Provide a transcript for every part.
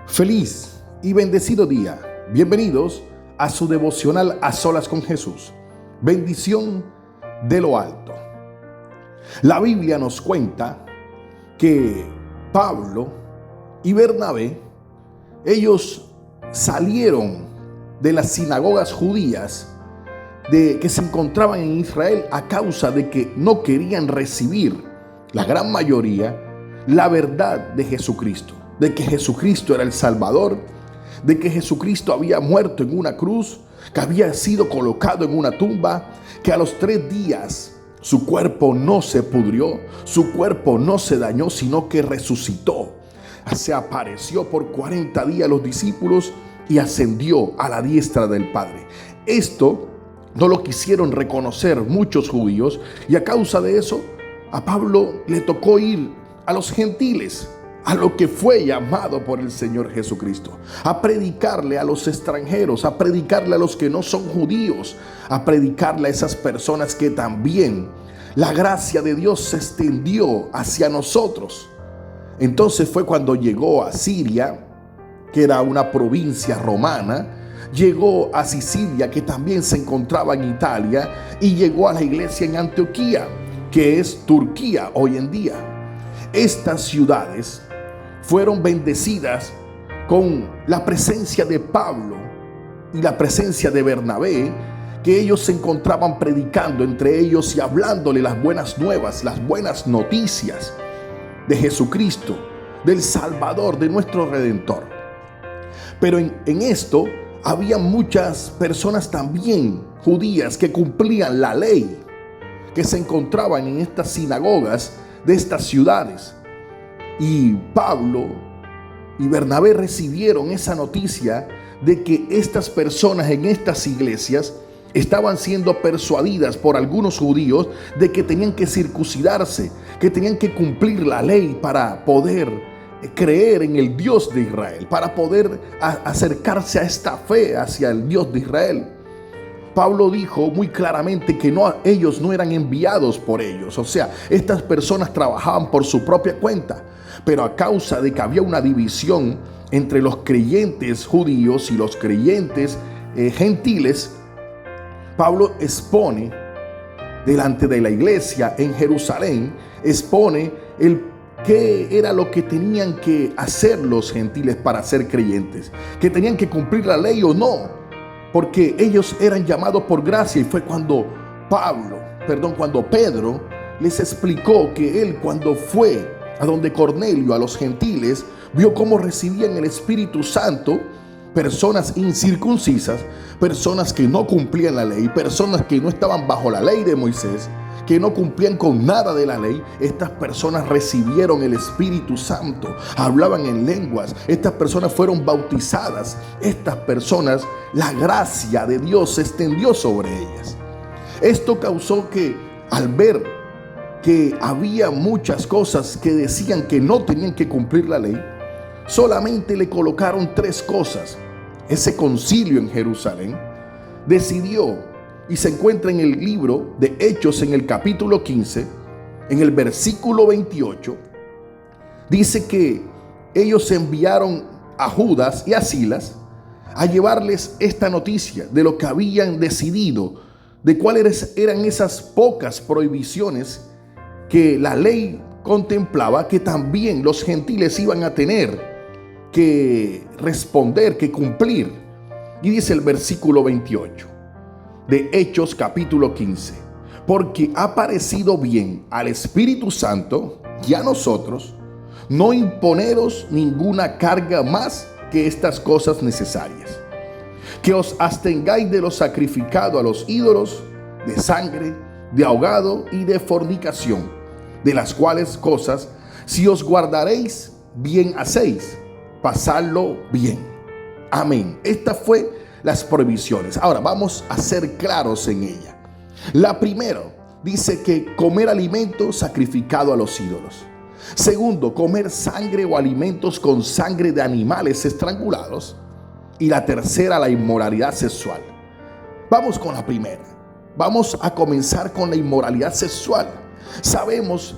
Feliz y bendecido día. Bienvenidos a su devocional A Solas con Jesús. Bendición de lo alto. La Biblia nos cuenta que Pablo y Bernabé, ellos salieron de las sinagogas judías que se encontraban en Israel a causa de que no querían recibir, la gran mayoría, la verdad de Jesucristo. De que Jesucristo era el Salvador, de que Jesucristo había muerto en una cruz, que había sido colocado en una tumba, que a los 3 días su cuerpo no se pudrió, su cuerpo no se dañó, sino que resucitó. Se apareció por 40 días a los discípulos y ascendió a la diestra del Padre. Esto no lo quisieron reconocer muchos judíos, y a causa de eso a Pablo le tocó ir a los gentiles, a lo que fue llamado por el Señor Jesucristo, a predicarle a los extranjeros, a predicarle a los que no son judíos, a predicarle a esas personas que también la gracia de Dios se extendió hacia nosotros. Entonces fue cuando llegó a Siria, que era una provincia romana, llegó a Sicilia, que también se encontraba en Italia, y llegó a la iglesia en Antioquía, que es Turquía hoy en día. Estas ciudades fueron bendecidas con la presencia de Pablo y la presencia de Bernabé, que ellos se encontraban predicando entre ellos y hablándole las buenas nuevas, las buenas noticias de Jesucristo, del Salvador, de nuestro Redentor. Pero en esto había muchas personas también judías que cumplían la ley, que se encontraban en estas sinagogas de estas ciudades. Y Pablo y Bernabé recibieron esa noticia de que estas personas en estas iglesias estaban siendo persuadidas por algunos judíos de que tenían que circuncidarse, que tenían que cumplir la ley para poder creer en el Dios de Israel, para poder acercarse a esta fe hacia el Dios de Israel. Pablo dijo muy claramente que ellos no eran enviados por ellos, o sea, estas personas trabajaban por su propia cuenta, pero a causa de que había una división entre los creyentes judíos y los creyentes gentiles, Pablo expone delante de la iglesia en Jerusalén, expone qué era lo que tenían que hacer los gentiles para ser creyentes, que tenían que cumplir la ley o no, porque ellos eran llamados por gracia. Y fue cuando Pedro les explicó que él, cuando fue a donde Cornelio, a los gentiles, vio cómo recibían el Espíritu Santo personas incircuncisas, personas que no cumplían la ley, personas que no estaban bajo la ley de Moisés, que no cumplían con nada de la ley. Estas personas recibieron el Espíritu Santo, hablaban en lenguas, estas personas fueron bautizadas, estas personas, la gracia de Dios se extendió sobre ellas. Esto causó que, al ver que había muchas cosas que decían que no tenían que cumplir la ley, solamente le colocaron 3 cosas. Ese concilio en Jerusalén decidió, y se encuentra en el libro de Hechos en el capítulo 15, en el versículo 28, dice que ellos enviaron a Judas y a Silas a llevarles esta noticia de lo que habían decidido, de cuáles eran esas pocas prohibiciones que la ley contemplaba, que también los gentiles iban a tener que responder, que cumplir. Y dice el versículo 28 de Hechos capítulo 15: porque ha parecido bien al Espíritu Santo y a nosotros no imponeros ninguna carga más que estas cosas necesarias, que os abstengáis de lo sacrificado a los ídolos, de sangre, de ahogado y de fornicación, de las cuales cosas, si os guardaréis, bien hacéis, pasadlo bien. Amén. Estas fue las prohibiciones. Ahora vamos a ser claros en ella. La primera dice que comer alimento sacrificado a los ídolos. Segundo, comer sangre o alimentos con sangre de animales estrangulados. Y la tercera, la inmoralidad sexual. Vamos con la primera. Vamos a comenzar con la inmoralidad sexual. Sabemos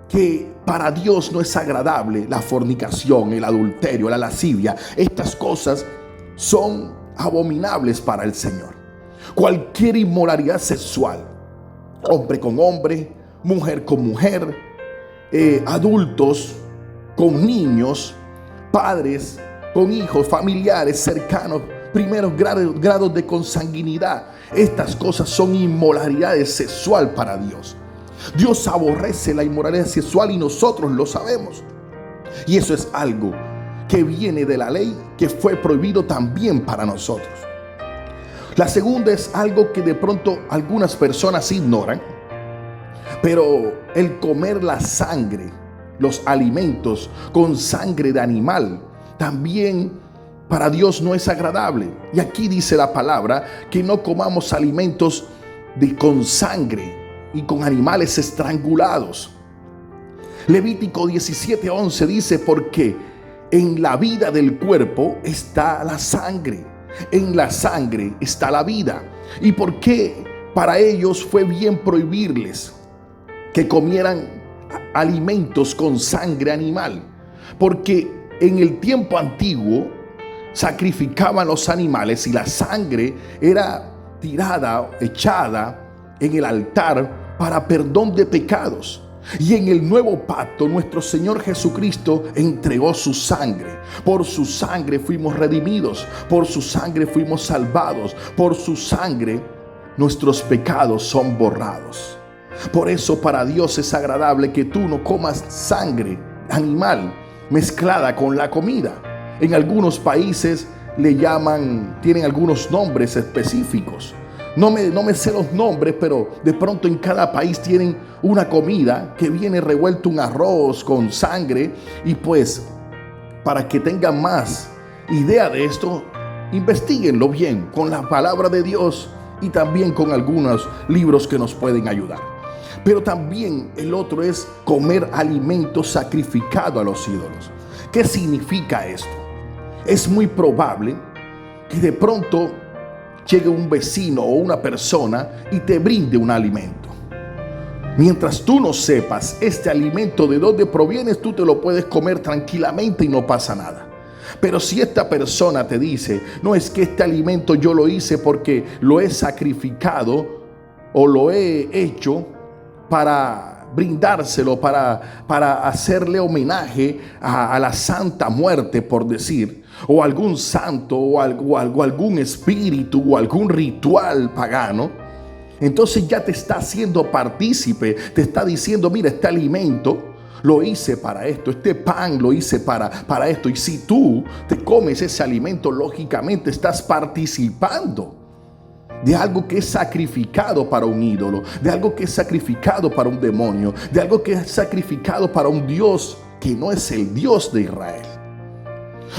que para Dios no es agradable la fornicación, el adulterio, la lascivia. Estas cosas son abominables para el Señor. Cualquier inmoralidad sexual, hombre con hombre, mujer con mujer, adultos con niños, padres con hijos, familiares cercanos, primeros grados de consanguinidad. Estas cosas son inmoralidades sexual para Dios. Dios aborrece la inmoralidad sexual y nosotros lo sabemos. Y eso es algo que viene de la ley, que fue prohibido también para nosotros. La segunda es algo que de pronto algunas personas ignoran, pero el comer la sangre, los alimentos con sangre de animal, también para Dios no es agradable. Y aquí dice la palabra que no comamos alimentos con sangre y con animales estrangulados. Levítico 17:11 dice: porque en la vida del cuerpo está la sangre, en la sangre está la vida. ¿Y por qué para ellos fue bien prohibirles que comieran alimentos con sangre animal? Porque en el tiempo antiguo sacrificaban los animales y la sangre era tirada, echada en el altar para perdón de pecados. Y en el nuevo pacto nuestro Señor Jesucristo entregó su sangre. Por su sangre fuimos redimidos, por su sangre fuimos salvados, por su sangre nuestros pecados son borrados. Por eso para Dios es agradable que tú no comas sangre animal mezclada con la comida. En algunos países le llaman, tienen algunos nombres específicos. No me sé los nombres, pero de pronto en cada país tienen una comida que viene revuelto un arroz con sangre. Y pues, para que tengan más idea de esto, investíguenlo bien con la palabra de Dios y también con algunos libros que nos pueden ayudar. Pero también el otro es comer alimentos sacrificados a los ídolos. ¿Qué significa esto? Es muy probable que de pronto llegue un vecino o una persona y te brinde un alimento. Mientras tú no sepas este alimento de dónde proviene, tú te lo puedes comer tranquilamente y no pasa nada. Pero si esta persona te dice: no, es que este alimento yo lo hice porque lo he sacrificado o lo he hecho para brindárselo, para hacerle homenaje a la Santa Muerte, por decir, o algún santo o algún espíritu o algún ritual pagano, entonces ya te está haciendo partícipe, te está diciendo: mira, este alimento lo hice para esto, este pan lo hice para esto. Y si tú te comes ese alimento, lógicamente estás participando de algo que es sacrificado para un ídolo, de algo que es sacrificado para un demonio, de algo que es sacrificado para un Dios que no es el Dios de Israel.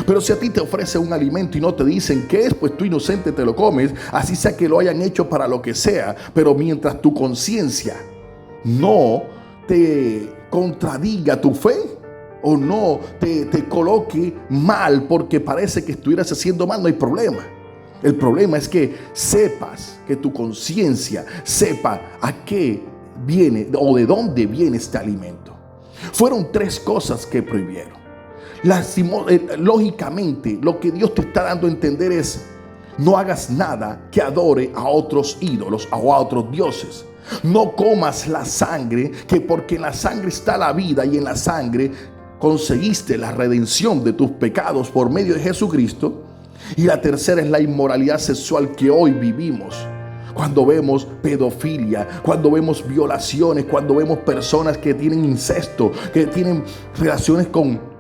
Pero si a ti te ofrece un alimento y no te dicen qué es, pues tú inocente te lo comes, así sea que lo hayan hecho para lo que sea. Pero mientras tu conciencia no te contradiga tu fe, o no te coloque mal porque parece que estuvieras haciendo mal, no hay problema. El problema es que sepas, que tu conciencia sepa a qué viene o de dónde viene este alimento. Fueron 3 cosas que prohibieron. Lógicamente, lo que Dios te está dando a entender es: no hagas nada que adore a otros ídolos o a otros dioses. No comas la sangre, que porque en la sangre está la vida y en la sangre conseguiste la redención de tus pecados por medio de Jesucristo. Y la tercera es la inmoralidad sexual que hoy vivimos. Cuando vemos pedofilia, cuando vemos violaciones, cuando vemos personas que tienen incesto, que tienen relaciones con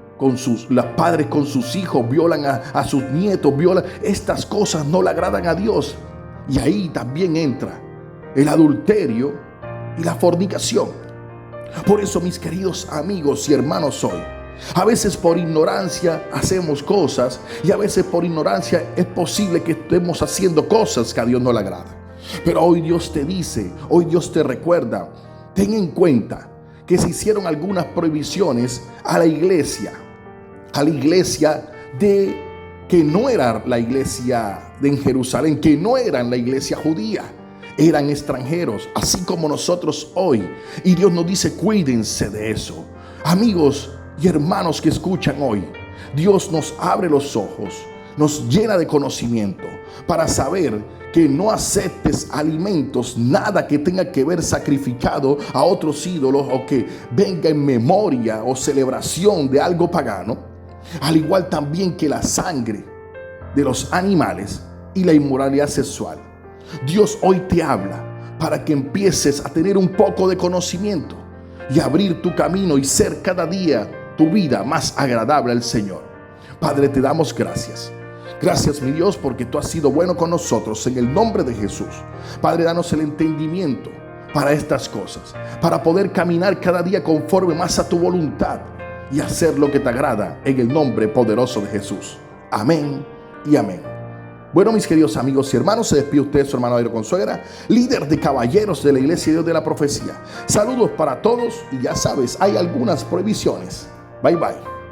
los padres con sus hijos, violan a sus nietos, violan. Estas cosas no le agradan a Dios. Y ahí también entra el adulterio y la fornicación. Por eso, mis queridos amigos y hermanos, hoy a veces por ignorancia hacemos cosas, y a veces por ignorancia es posible que estemos haciendo cosas que a Dios no le agrada. Pero hoy Dios te dice, hoy Dios te recuerda: ten en cuenta que se hicieron algunas prohibiciones a la iglesia de que no era la iglesia de en Jerusalén, que no eran la iglesia judía, eran extranjeros, así como nosotros hoy. Y Dios nos dice: cuídense de eso. Amigos y hermanos que escuchan hoy, Dios nos abre los ojos, nos llena de conocimiento para saber que no aceptes alimentos, nada que tenga que ver sacrificado a otros ídolos o que venga en memoria o celebración de algo pagano, al igual también que la sangre de los animales y la inmoralidad sexual. Dios hoy te habla para que empieces a tener un poco de conocimiento y abrir tu camino y ser cada día tu vida más agradable al Señor. Padre, te damos gracias. Gracias, mi Dios, porque tú has sido bueno con nosotros en el nombre de Jesús. Padre, danos el entendimiento para estas cosas, para poder caminar cada día conforme más a tu voluntad y hacer lo que te agrada en el nombre poderoso de Jesús. Amén y amén. Bueno, mis queridos amigos y hermanos, se despide usted su hermano Jairo Consuegra, líder de caballeros de la Iglesia de Dios de la Profecía. Saludos para todos y ya sabes, hay algunas prohibiciones. Bye bye.